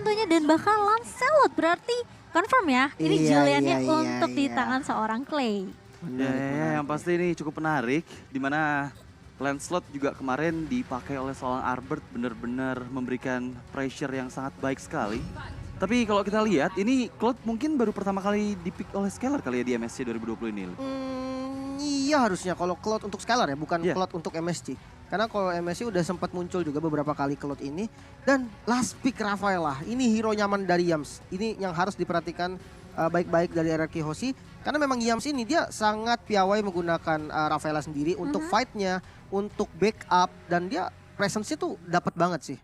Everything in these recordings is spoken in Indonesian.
tentunya dan bakal Lancelot berarti confirm ya. Ini Juliannya untuk di tangan seorang Clay. Yang pasti ini cukup menarik, dimana Lancelot juga kemarin dipakai oleh seorang Albert benar-benar memberikan pressure yang sangat baik sekali. Tapi kalau kita lihat, ini Cloud mungkin baru pertama kali dipick oleh Scalar kali ya di MSC 2020 ini. Iya harusnya kalau Cloud untuk Scalar ya, bukan Cloud untuk MSC. Karena kalau MSC udah sempat muncul juga beberapa kali Cloud ini. Dan last pick Rafaela, ini hero nyaman dari Yams. Ini yang harus diperhatikan baik-baik dari RRQ Hoshi. Karena memang Yams ini dia sangat piawai menggunakan Rafaela sendiri untuk fight-nya, untuk backup. Dan dia presence-nya tuh dapat banget sih.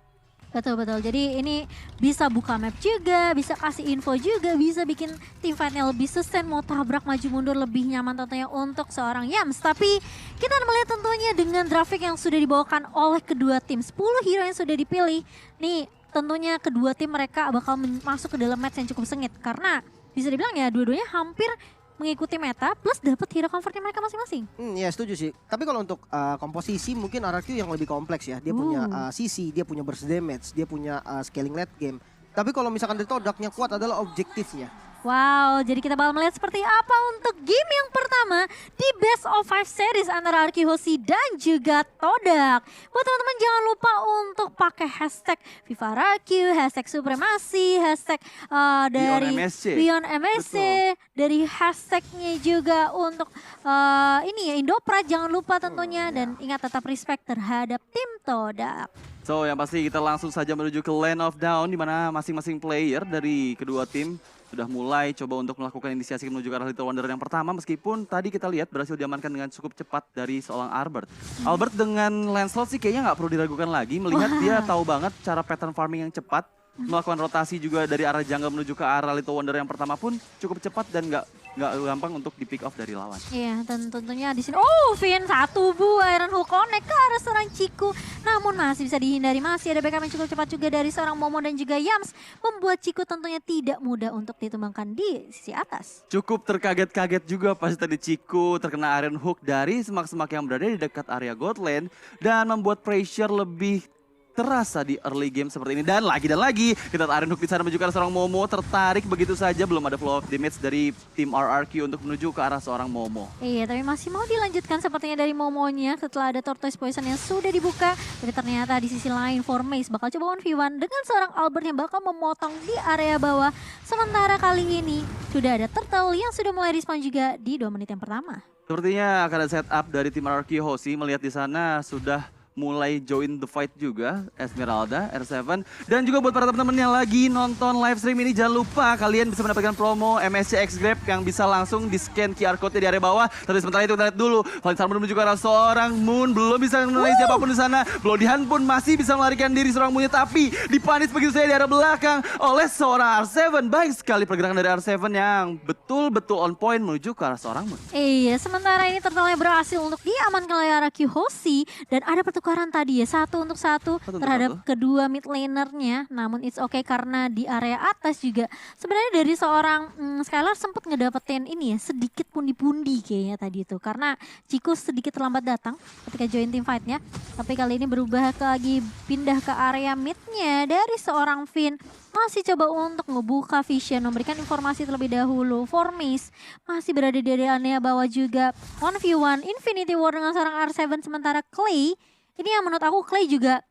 Betul-betul, jadi ini bisa buka map juga, bisa kasih info juga, bisa bikin tim fight-nya lebih sustain, mau tabrak maju mundur lebih nyaman tentunya untuk seorang Yams. Tapi kita akan melihat tentunya dengan grafik yang sudah dibawakan oleh kedua tim, 10 hero yang sudah dipilih. Nih tentunya kedua tim mereka bakal masuk ke dalam match yang cukup sengit. Karena bisa dibilang ya dua-duanya hampir mengikuti meta plus dapat hero comfortnya mereka masing-masing. Ya setuju sih. Tapi kalau untuk komposisi mungkin RRQ yang lebih kompleks ya. Dia punya CC, dia punya burst damage, dia punya scaling late game. Tapi kalau misalkan dari Todaknya kuat adalah objektifnya. Wow, jadi kita bakal melihat seperti apa untuk game yang pertama di Best of 5 series antara RRQ Hoshi dan juga Todak. Buat teman-teman jangan lupa untuk pakai hashtag VivaRRQ, hashtag Supremasi, hashtag dari Beyond MSC, dari hashtagnya juga untuk ini ya Indopra jangan lupa tentunya dan ingat tetap respect terhadap tim Todak. So yang pasti kita langsung saja menuju ke Land of Dawn di mana masing-masing player dari kedua tim sudah mulai coba untuk melakukan inisiasi menuju ke arah Little Wonder yang pertama meskipun tadi kita lihat berhasil diamankan dengan cukup cepat dari seorang Albert. Albert dengan Lancelot sih kayaknya nggak perlu diragukan lagi melihat dia tahu banget cara pattern farming yang cepat, melakukan rotasi juga dari arah jungle menuju ke arah Little Wonder yang pertama pun cukup cepat dan nggak gampang untuk di pick off dari lawan. Iya, dan tentunya di sini Vin satu Iron Hook connect ke arah seorang Ciku. Namun masih bisa dihindari, masih ada backup yang cukup cepat juga dari seorang Momo dan juga Yams. Membuat Ciku tentunya tidak mudah untuk ditumbangkan di sisi atas. Cukup terkaget-kaget juga pas tadi Ciku terkena Iron Hook dari semak-semak yang berada di dekat area Godland. Dan membuat pressure lebih terasa di early game seperti ini. Dan lagi kita Iron Hook di sana menuju ke arah seorang Momo, tertarik begitu saja, belum ada flow of damage dari tim RRQ untuk menuju ke arah seorang Momo. Iya, tapi masih mau dilanjutkan sepertinya dari Momonya setelah ada Tortoise Poison yang sudah dibuka. Tapi ternyata di sisi lain Formace bakal coba 1v1 dengan seorang Albert yang bakal memotong di area bawah. Sementara kali ini sudah ada Turtle yang sudah mulai respawn juga di 2 menit yang pertama. Sepertinya akan ada setup dari tim RRQ Hoshi, melihat di sana sudah mulai join the fight juga Esmeralda, R7. Dan juga buat para teman-teman yang lagi nonton live stream ini jangan lupa kalian bisa mendapatkan promo MSC X Grab yang bisa langsung di scan QR code di area bawah. Tapi sementara itu kita lihat dulu Valentine menuju ke arah seorang Moon, belum bisa mengenai siapapun di sana. Blodihan pun masih bisa melarikan diri seorang Moonnya, tapi dipanis begitu saja di area belakang oleh seorang R7. Baik sekali pergerakan dari R7 yang betul-betul on point menuju ke arah seorang Moon. Iya, sementara ini Turtle berhasil untuk diamankan oleh RRQ Hoshi dan ada pertukaran tadi ya, 1 untuk 1 terhadap kedua mid lanernya. Namun it's okay karena di area atas juga sebenarnya dari seorang Scalar sempat ngedapetin ini ya, sedikit pundi-pundi kayaknya tadi itu. Karena Ciku sedikit terlambat datang ketika join team fight-nya. Tapi kali ini berubah lagi pindah ke area midnya dari seorang Finn. Masih coba untuk ngebuka vision, memberikan informasi terlebih dahulu. Formace masih berada di area bawah juga. 1v1 Infinity War dengan seorang R7, sementara Clay ini yang menurut aku Clay juga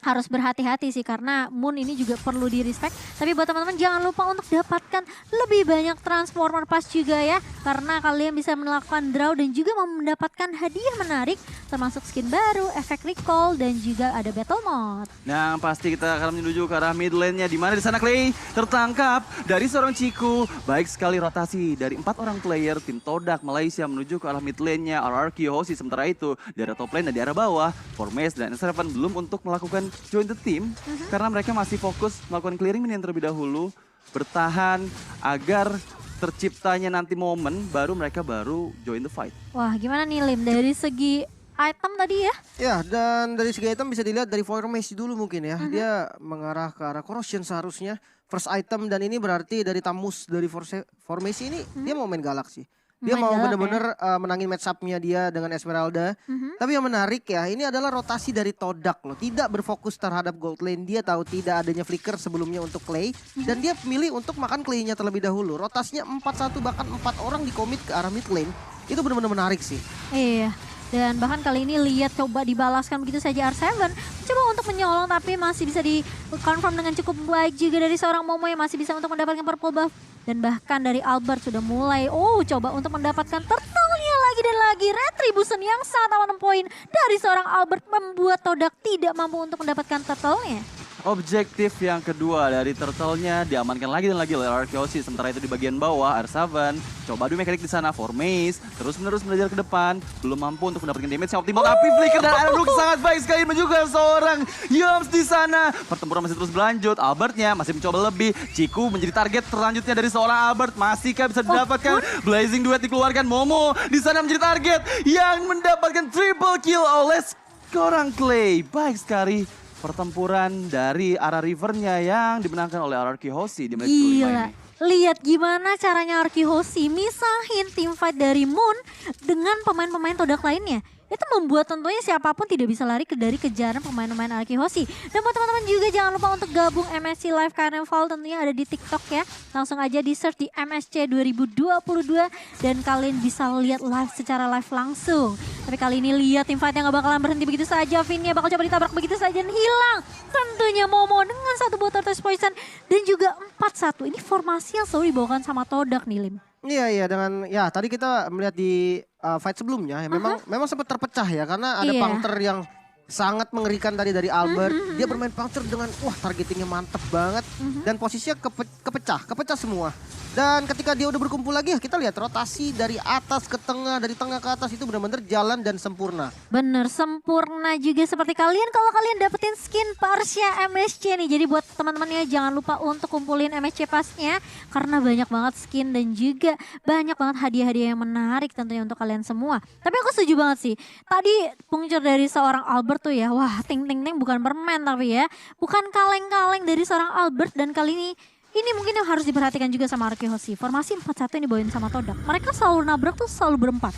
harus berhati-hati sih karena Moon ini juga perlu di respect. Tapi buat teman-teman jangan lupa untuk dapatkan lebih banyak transformer pass juga ya. Karena kalian bisa melakukan draw dan juga mendapatkan hadiah menarik termasuk skin baru, efek recall dan juga ada battle mode. Nah pasti kita akan menuju ke arah mid lane-nya di mana di sana Clay tertangkap dari seorang Ciku. Baik sekali rotasi dari 4 orang player tim Todak Malaysia menuju ke arah mid lane-nya RRQ Hoshi. Sementara itu di arah top lane dan di arah bawah Formace dan S7 belum untuk melakukan join the team karena mereka masih fokus melakukan clearing minion terlebih dahulu, bertahan agar terciptanya nanti momen mereka baru join the fight. Wah, gimana nih Lim dari segi item tadi ya? Ya, dan dari segi item bisa dilihat dari Formace dulu mungkin ya. Dia mengarah ke arah Corrosion seharusnya first item, dan ini berarti dari Tamus dari Formace ini dia mau main Galaxy. Dia Main mau galak bener-bener menangin match up-nya dia dengan Esmeralda. Tapi yang menarik ya, ini adalah rotasi dari Todak loh. Tidak berfokus terhadap gold lane. Dia tahu tidak adanya flicker sebelumnya untuk Clay. Dan dia memilih untuk makan Clay-nya terlebih dahulu. Rotasinya 4-1 bahkan 4 orang dikomit ke arah mid lane. Itu benar-benar menarik sih. Iya. Dan bahkan kali ini lihat coba dibalaskan begitu saja R7. Coba untuk menyolong tapi masih bisa di-confirm dengan cukup baik juga dari seorang Momo yang masih bisa untuk mendapatkan purple buff. Dan bahkan dari Albert sudah mulai coba untuk mendapatkan turtle-nya lagi dan lagi. Retribution yang sangat on point dari seorang Albert membuat Todak tidak mampu untuk mendapatkan turtle-nya. Objektif yang kedua dari turtle-nya diamankan lagi dan lagi oleh Arkeosi. Sementara itu di bagian bawah R7 coba adu mekanik di sana for Maze, terus-menerus belajar ke depan, belum mampu untuk mendapatkan damage yang optimal. Tapi flicker dan Iron Hook sangat baik sekali dan juga seorang Yoms di sana. Pertempuran masih terus berlanjut. Albertnya masih mencoba lebih. Ciku menjadi target selanjutnya dari seorang Albert. Masihkah bisa didapatkan? Blazing Duet dikeluarkan. Momo di sana menjadi target yang mendapatkan triple kill oleh seorang Clay. Baik sekali. Pertempuran dari arah rivernya yang dimenangkan oleh RRQ Hoshi di menit kelima Gila. ini. Lihat gimana caranya RQ Hoshi misahin teamfight dari Moon dengan pemain-pemain Todak lainnya. Itu membuat tentunya siapapun tidak bisa lari dari kejaran pemain-pemain RQ Hoshi. Dan buat teman-teman juga jangan lupa untuk gabung MSC Live Carnival, tentunya ada di TikTok ya. Langsung aja di search di MSC 2022 dan kalian bisa lihat live secara live langsung. Tapi kali ini lihat teamfightnya gak bakalan berhenti begitu saja. Vinnya bakal coba ditabrak begitu saja dan hilang. Tentunya Momo dengan satu botol test poison dan juga 4-1. Ini formasi yang selalu dibawakan sama Todak nih Lim. Iya dengan ya tadi kita melihat di fight sebelumnya ya memang sempat terpecah ya karena ada Iya. puncture yang sangat mengerikan tadi dari Albert. Dia bermain puncture dengan targetingnya mantep banget dan posisinya kepecah semua. Dan ketika dia udah berkumpul lagi kita lihat rotasi dari atas ke tengah, dari tengah ke atas itu benar-benar jalan dan sempurna. Bener, sempurna juga seperti kalian kalau kalian dapetin skin Parsha MSC nih. Jadi buat teman-temannya jangan lupa untuk kumpulin MSC pasnya karena banyak banget skin dan juga banyak banget hadiah-hadiah yang menarik tentunya untuk kalian semua. Tapi aku setuju banget sih. Tadi puncture dari seorang Albert tuh ya, wah ting-ting-ting bukan permen tapi ya. Bukan kaleng-kaleng dari seorang Albert dan kali ini mungkin yang harus diperhatikan juga sama RQ Hoshi. Formasi 4-1 yang dibawain sama Todak. Mereka selalu nabrak tuh selalu berempat.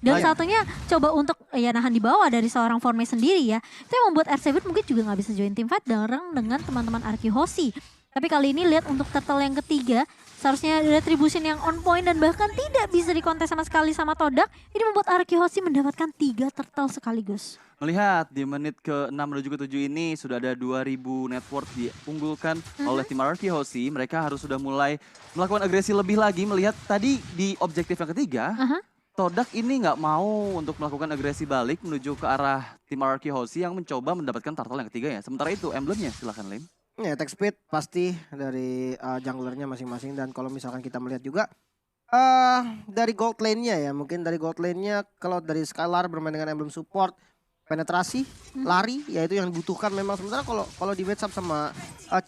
Dan satunya coba untuk nahan di bawah dari seorang formasi sendiri ya. Itu yang membuat R7 mungkin juga gak bisa join team fight bareng dengan teman-teman RQ Hoshi. Tapi kali ini lihat untuk turtle yang ketiga. Seharusnya retribution yang on point dan bahkan tidak bisa dikontes sama sekali sama Todak. Ini membuat RQ Hoshi mendapatkan 3 turtle sekaligus. Melihat di menit ke-6 menuju ke-7 ini sudah ada 2000 net worth diunggulkan oleh tim RRQ Hoshi. Mereka harus sudah mulai melakukan agresi lebih lagi. Melihat tadi di objektif yang ketiga, Todak ini nggak mau untuk melakukan agresi balik menuju ke arah tim RRQ Hoshi yang mencoba mendapatkan turtle yang ketiga ya. Sementara itu emblemnya silahkan Lim. Ya attack speed pasti dari junglernya masing-masing dan kalau misalkan kita melihat juga dari gold lane-nya ya, mungkin dari gold lane-nya kalau dari Skylar bermain dengan emblem support, penetrasi, lari, ya itu yang dibutuhkan memang. Sementara kalau di match up sama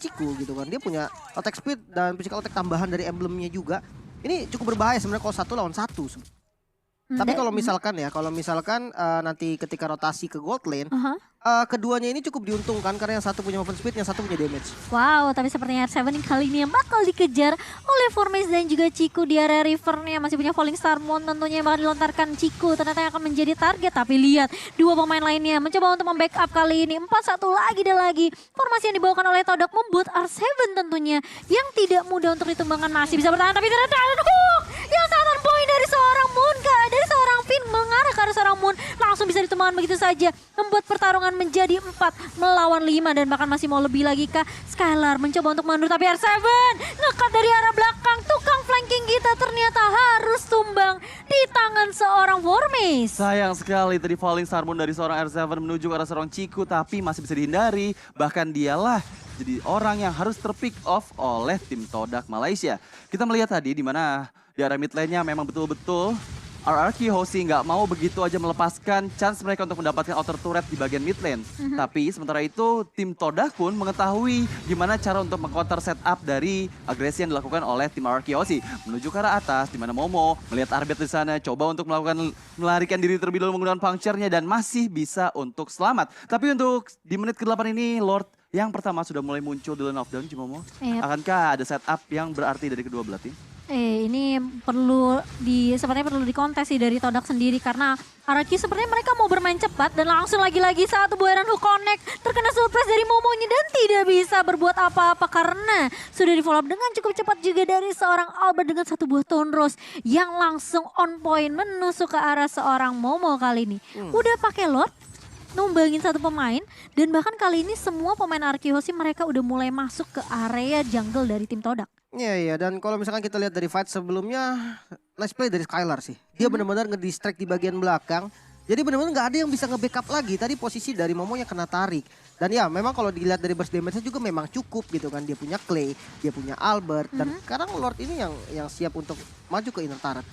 Ciku gitu kan, dia punya attack speed dan physical attack tambahan dari emblemnya juga. Ini cukup berbahaya sebenarnya kalau 1 lawan 1. Tapi kalau misalkan nanti ketika rotasi ke gold lane, keduanya ini cukup diuntungkan karena yang satu punya movement speed, yang satu punya damage. Wow, tapi sepertinya R7 kali ini yang bakal dikejar oleh Formace dan juga Ciku di area rivernya. Masih punya Falling Star Moon tentunya yang bakal dilontarkan Ciku. Ternyata yang akan menjadi target, tapi lihat dua pemain lainnya mencoba untuk membackup kali ini. 4-1 lagi dan lagi. Formasi yang dibawakan oleh Todak membuat R7 tentunya yang tidak mudah untuk ditumbangkan masih bisa bertahan. Tapi ternyata Iron Hook yang sangat on point dari seorang Moon, dari seorang Finn mengarah ke arah seorang Moon. Langsung bisa ditumbangkan begitu saja. Membuat pertarungan menjadi 4 melawan 5 dan bahkan masih mau lebih lagi kah. Skylar mencoba untuk mundur tapi R7 ngekat dari arah belakang. Tukang flanking kita ternyata harus tumbang di tangan seorang Formace. Sayang sekali tadi Falling Star Moon dari seorang R7 menuju ke arah seorang Ciku tapi masih bisa dihindari. Bahkan dialah jadi orang yang harus terpick off oleh tim Todak Malaysia. Kita melihat tadi di mana di area mid lane-nya memang betul-betul RRQ Hoshi nggak mau begitu aja melepaskan chance mereka untuk mendapatkan outer turret di bagian mid lane. Tapi sementara itu tim Todak pun mengetahui gimana cara untuk meng-counter setup dari agresi yang dilakukan oleh tim RRQ Hoshi. Menuju ke arah atas di mana Momo melihat Arbet di sana coba untuk melarikan diri terlebih dahulu menggunakan puncture-nya dan masih bisa untuk selamat. Tapi untuk di menit ke-8 ini Lord yang pertama sudah mulai muncul di Lane of Dawn, Cimomo. Yep. Akankah ada setup yang berarti dari kedua belah tim? Ini sepertinya perlu dikontes sih dari Todak sendiri karena Araki sepertinya mereka mau bermain cepat dan langsung lagi-lagi satu buaran hook connect terkena surprise dari Momonya dan tidak bisa berbuat apa-apa karena sudah di follow up dengan cukup cepat juga dari seorang Albert dengan satu buah Tone Rose yang langsung on point menusuk ke arah seorang Momo kali ini. Udah pakai Lord, numbangin satu pemain dan bahkan kali ini semua pemain Arkihoshi mereka udah mulai masuk ke area jungle dari tim Todak. Iya, dan kalau misalkan kita lihat dari fight sebelumnya, nice play dari Skylar sih. Dia benar-benar ngedistract di bagian belakang. Jadi benar-benar nggak ada yang bisa nge-backup lagi. Tadi posisi dari Momo yang kena tarik. Dan ya memang kalau dilihat dari burst damage-nya juga memang cukup gitu kan. Dia punya Clay, dia punya Albert. Dan sekarang Lord ini yang siap untuk maju ke inner turret.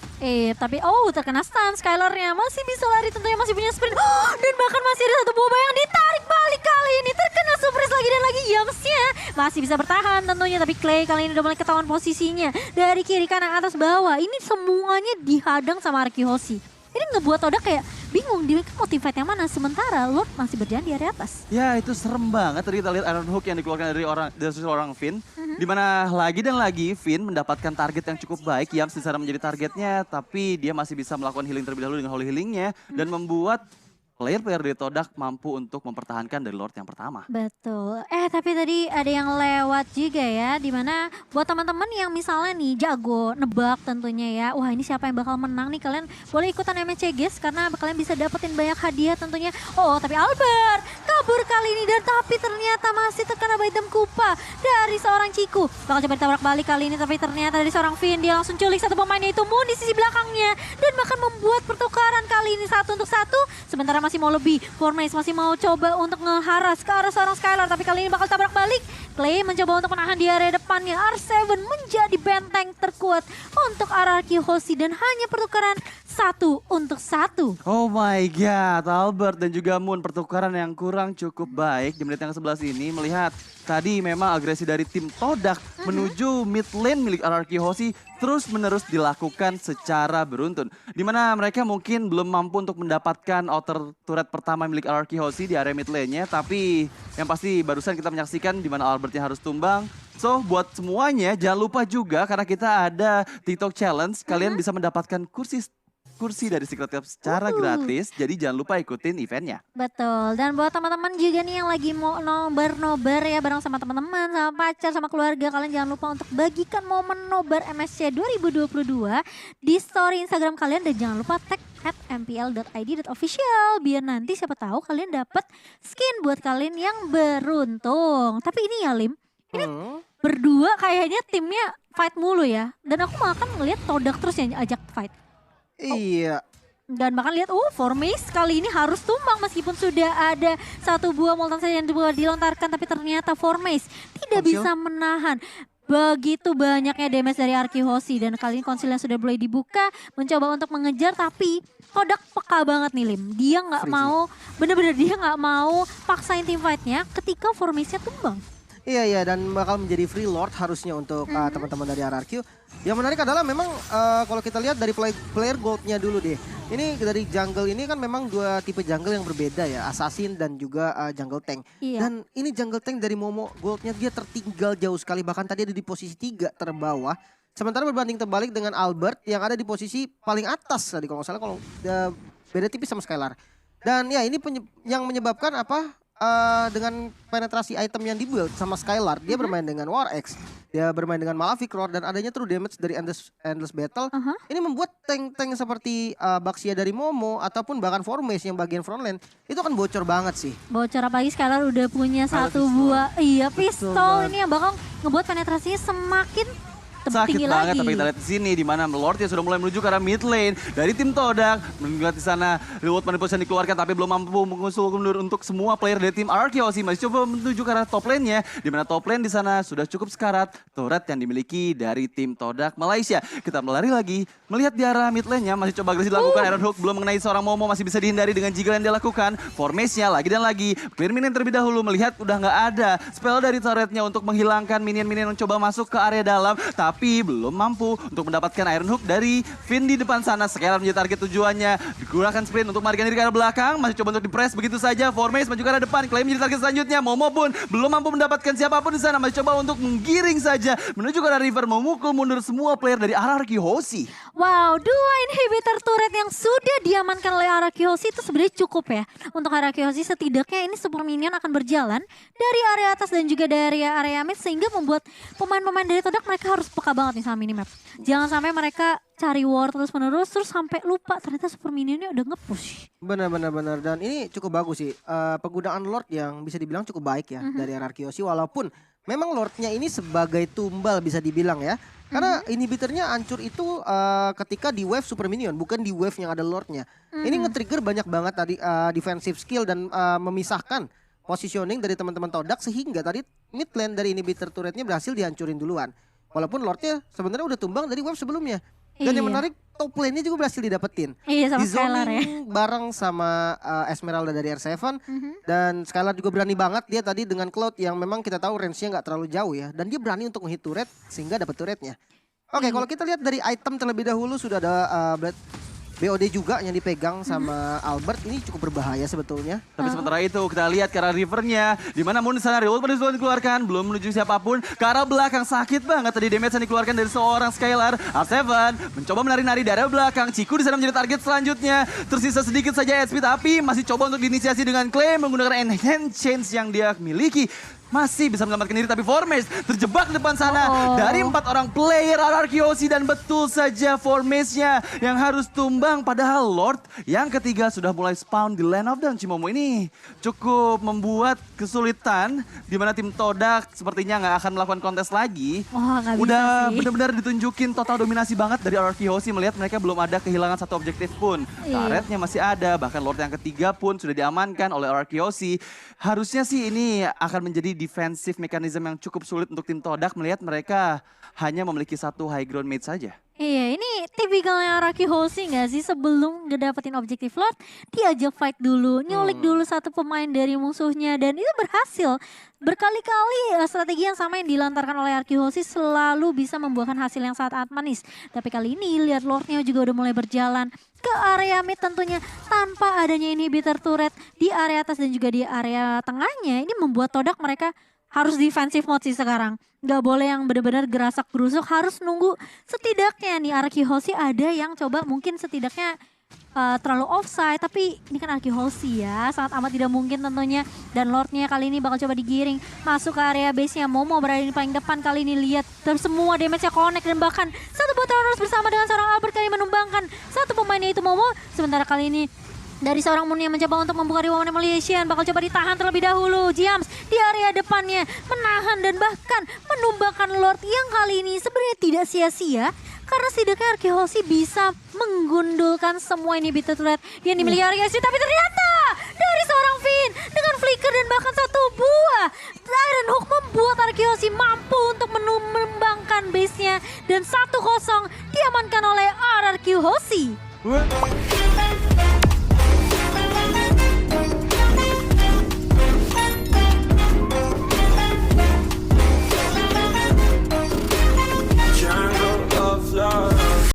Tapi terkena stun Skylar-nya. Masih bisa lari tentunya, masih punya sprint. Dan bahkan masih ada satu boba yang ditarik balik kali ini. Terkena surprise lagi dan lagi Yams-nya. Masih bisa bertahan tentunya. Tapi Clay kali ini udah mulai ketahuan posisinya. Dari kiri, kanan, atas, bawah. Ini semuanya dihadang sama Arkihoshi. Ini ngebuat Todak kayak bingung dia mau team fight yang mana sementara Lord masih berjalan di area atas. Ya itu serem banget tadi kita lihat Iron Hook yang dikeluarkan dari seorang Finn. Dimana lagi dan lagi Finn mendapatkan target yang cukup baik. Yams di sana menjadi targetnya tapi dia masih bisa melakukan healing terlebih dahulu dengan holy healingnya. Dan membuat player-player dari Todak mampu untuk mempertahankan dari Lord yang pertama. Betul. Tapi tadi ada yang lewat juga ya. Dimana buat teman-teman yang misalnya nih jago nebak tentunya ya. Wah ini siapa yang bakal menang nih. Kalian boleh ikutan MSC guys. Karena kalian bisa dapetin banyak hadiah tentunya. Tapi Albert kabur kali ini. Dan tapi ternyata masih terkena item kupa dari seorang Ciku. Bakal coba ditabrak balik kali ini. Tapi ternyata dari seorang Finn. Dia langsung culik satu pemainnya itu Moon di sisi belakangnya. Dan bahkan membuat pertukaran kali ini 1 untuk 1. Sementara masih mau lebih. Formace masih mau coba untuk ngeharas ke arah seorang Skylar. Tapi kali ini bakal tabrak balik. Clay mencoba untuk menahan di area depannya. R7 menjadi benteng terkuat untuk Arkihoshi. Dan hanya pertukaran 1 untuk 1. Oh my god, Albert dan juga Moon pertukaran yang kurang cukup baik di menit yang 11 ini. Melihat tadi memang agresi dari tim Todak menuju mid lane milik Arkihoshi terus menerus dilakukan secara beruntun. Dimana mereka mungkin belum mampu untuk mendapatkan outer turret pertama milik Arkihoshi di area mid lane-nya. Tapi yang pasti barusan kita menyaksikan dimana Albertnya harus tumbang. So buat semuanya jangan lupa juga karena kita ada TikTok Challenge. Kalian bisa mendapatkan kursi dari Secret Club secara gratis. Jadi jangan lupa ikutin eventnya. Betul. Dan buat teman-teman juga nih yang lagi mau nobar-nobar ya bareng sama teman-teman, sama pacar, sama keluarga. Kalian jangan lupa untuk bagikan momen nobar MSC 2022 di story Instagram kalian. Dan jangan lupa tag @mpl.id.official. Biar nanti siapa tahu kalian dapat skin buat kalian yang beruntung. Tapi ini ya Lim, ini berdua kayaknya timnya fight mulu ya. Dan aku malah kan ngeliat Todak terus yang ajak fight. Iya. Dan bahkan lihat, Formace kali ini harus tumbang meskipun sudah ada satu buah Molten Sage yang dilontarkan. Tapi ternyata Formace tidak bisa menahan begitu banyaknya damage dari Arkihoshi. Dan kali ini konsil yang sudah mulai dibuka, mencoba untuk mengejar. Tapi Todak peka banget nih Lim. Dia nggak mau, bener-bener dia nggak mau paksain team fight-nya ketika Formace-nya tumbang. Iya, dan bakal menjadi free Lord harusnya untuk teman-teman dari RRQ. Yang menarik adalah memang kalau kita lihat dari player gold-nya dulu deh. Ini dari jungle ini kan memang dua tipe jungle yang berbeda ya. Assassin dan juga jungle tank. Iya. Dan ini jungle tank dari Momo gold-nya dia tertinggal jauh sekali. Bahkan tadi ada di posisi 3 terbawah. Sementara berbanding terbalik dengan Albert yang ada di posisi paling atas tadi kalau nggak salah. Kalau beda tipis sama Skylar. Dan ya ini yang menyebabkan apa? Dengan penetrasi item yang dibuild sama Skylar, dia bermain dengan War X, dia bermain dengan Malefic Roar dan adanya true damage dari Endless Battle. Ini membuat tank-tank seperti Baxia dari Momo ataupun bahkan Formace yang bagian frontline itu kan bocor banget sih. Bocor apalagi Skylar udah punya satu buah pistol ini yang bakal ngebuat penetrasinya semakin Sakit tinggi banget, lagi. tapi kita lihat di sini di mana Lord ya sudah mulai menuju ke arah mid lane dari tim Todak. Melihat di sana reward manipulation dikeluarkan tapi belum mampu mengusul mundur untuk semua player dari tim Arkihoshi. Masih coba menuju ke arah top lane-nya, di mana top lane di sana sudah cukup sekarat turret yang dimiliki dari tim Todak Malaysia. Kita melari lagi, melihat di arah mid lane-nya masih coba agresi dilakukan. Iron Hook belum mengenai seorang Momo, masih bisa dihindari dengan jiggle yang dia lakukan. Formace-nya lagi dan lagi, clear minion terlebih dahulu, melihat udah nggak ada spell dari turretnya untuk menghilangkan minion-minion yang coba masuk ke area dalam. tapi belum mampu untuk mendapatkan Iron Hook dari Finn di depan sana. Scalar menjadi target tujuannya, digunakan sprint untuk melarikan diri ke arah belakang, masih coba untuk di-press begitu saja. Formace maju ke arah depan, Clay menjadi target selanjutnya. Momo pun belum mampu mendapatkan siapapun di sana, masih coba untuk menggiring saja menuju ke arah river, memukul mundur semua player dari RRQ Hoshi. Wow, 2 inhibitor turret yang sudah diamankan oleh RRQ Hoshi itu sebenarnya cukup ya. Untuk RRQ Hoshi setidaknya ini super minion akan berjalan dari area atas dan juga dari area mid, sehingga membuat pemain-pemain dari Todak mereka harus peka banget nih sama minimap. Jangan sampai mereka cari war terus-menerus terus sampai lupa ternyata super minionnya udah nge-push. Benar. Dan ini cukup bagus sih. Penggunaan Lord yang bisa dibilang cukup baik ya dari RRQ Hoshi. Walaupun memang Lordnya ini sebagai tumbal bisa dibilang ya. Karena inhibitornya hancur itu ketika di wave super minion, bukan di wave yang ada Lordnya. Ini nge-trigger banyak banget tadi defensive skill dan memisahkan positioning dari teman-teman Todak, sehingga tadi mid lane dari inhibitor turretnya berhasil dihancurin duluan. Walaupun Lordnya sebenarnya udah tumbang dari wave sebelumnya. Dan yang menarik, top lane-nya juga berhasil didapetin. Iya, sama Di Skylar ya. zoning bareng sama Esmeralda dari R7. Dan Skylar juga berani banget dia tadi dengan Cloud yang memang kita tahu range-nya nggak terlalu jauh ya. Dan dia berani untuk menghit turret sehingga dapat turretnya. Oke, kalau kita lihat dari item terlebih dahulu sudah ada BOD juga yang dipegang sama Albert. Ini cukup berbahaya sebetulnya. Tapi sementara itu kita lihat ke arah rivernya, di mana Moon di sana reload pada dikeluarkan, belum menuju siapapun. Ke arah belakang sakit banget tadi damage yang dikeluarkan dari seorang Skylar. R7 mencoba menari-nari dari arah belakang. Ciku di sana menjadi target selanjutnya. Tersisa sedikit saja HP, tapi masih coba untuk diinisiasi dengan Clay menggunakan enhance change yang dia miliki. Masih bisa menyelamatkan diri, tapi Formace terjebak di depan sana dari 4 orang player RRQ Hoshi, dan betul saja Formace-nya yang harus tumbang. Padahal Lord yang ketiga sudah mulai spawn di Land of Dawn. Cimomo ini cukup membuat kesulitan di mana tim Todak sepertinya nggak akan melakukan kontes lagi. Nggak bisa Udah sih. benar-benar ditunjukin total dominasi banget dari RRQ Hoshi, melihat mereka belum ada kehilangan satu objektif pun. Turretnya masih ada, bahkan Lord yang ketiga pun sudah diamankan oleh RRQ Hoshi. Harusnya sih ini akan menjadi defensive mechanism yang cukup sulit untuk tim Todak, melihat mereka hanya memiliki satu high ground mate saja. Iya, ini tipikalnya RRQ Hoshi nggak sih? Sebelum ngedapetin objektif Lord, diajak fight dulu, nyulik dulu satu pemain dari musuhnya, dan itu berhasil. Berkali-kali strategi yang sama yang dilantarkan oleh RRQ Hoshi selalu bisa membuahkan hasil yang sangat manis. Tapi kali ini lihat Lordnya juga udah mulai berjalan ke area mid, tentunya tanpa adanya inhibitor turret di area atas dan juga di area tengahnya. Ini membuat Todak mereka harus defensive mode sih sekarang. Gak boleh yang benar-benar gerasak gerusuk, harus nunggu setidaknya nih RRQ Hoshi ada yang coba mungkin setidaknya terlalu offside, tapi ini kan RRQ Hoshi ya, sangat amat tidak mungkin tentunya. Dan Lordnya kali ini bakal coba digiring masuk ke area base-nya. Momo berada di paling depan kali ini, lihat semua damage-nya connect, dan bahkan satu botol harus bersama dengan seorang Albert kali menumbangkan satu pemainnya itu Momo. Sementara kali ini dari seorang Moon yang mencoba untuk membuka Rewoman Emulation, bakal coba ditahan terlebih dahulu. Giams di area depannya menahan dan bahkan menumbangkan Lord yang kali ini sebenarnya tidak sia-sia, karena setidaknya RRQ Hoshi bisa menggundulkan semua inhibitor turret yang dimiliki RRQ. Tapi ternyata dari seorang Finn dengan flicker dan bahkan satu buah Iron Hook membuat RRQ Hoshi mampu untuk menumbangkan base-nya, dan 1-0 diamankan oleh RRQ Hoshi.